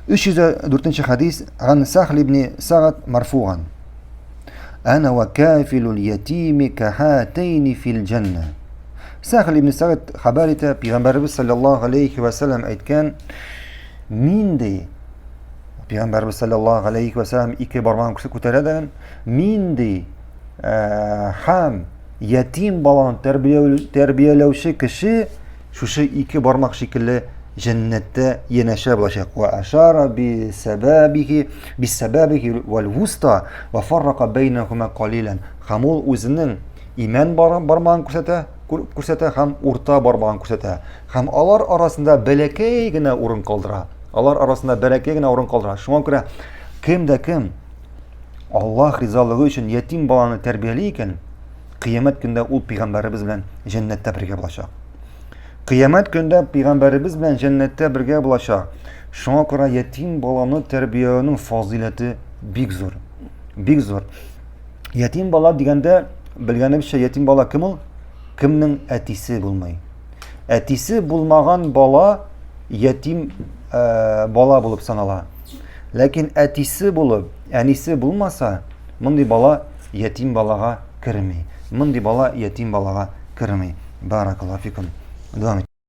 304 حديث عن سهل بن سعد مرفوعا: أنا وكافل اليتيم كهاتين في الجنة. سهل بن سعد خبرته Peygamberimiz sallallahu aleyhi ve sellem aytgan: "Min de Peygamberimiz sallallahu aleyhi ve sellem iki parmağını ko'taradi. Min de ham yetim balani terbiyelovchi kishi shu iki barmoq shekilli jannatda yanaşa bo'lacak. Ve aşara bisababihi vel wusta ve farraqa beynehuma qalilan. Ham ol o'zining iman barmog'ini ko'rsata, ham o'rta barmog'ini ko'rsata. Ham ular orasida balakeygina o'rin qoldira. Shunga ko'ra kimda kim Alloh rizoligi uchun yetim bolani tarbiyalaykan, qiyomat kunida u payg'ambarimiz bilan jannatda birga bo'lacak. Qiyomat kunida payg'ambarimiz bilan jannatda birga bo'lacak. Shunga ko'ra yetim bolani tarbiyaning fazilati big zo'r. Yetim bola deganda bilganimizcha yetim bola kim u? Kimning atisi bo'lmay. Atisi bo'lmagan bola yetim bola bo'lib sanala. Lekin atisi bo'lib, anisi bo'lmasa, bunday bola yetim bolaga kirmay. Barakallahu fikum. Devam et.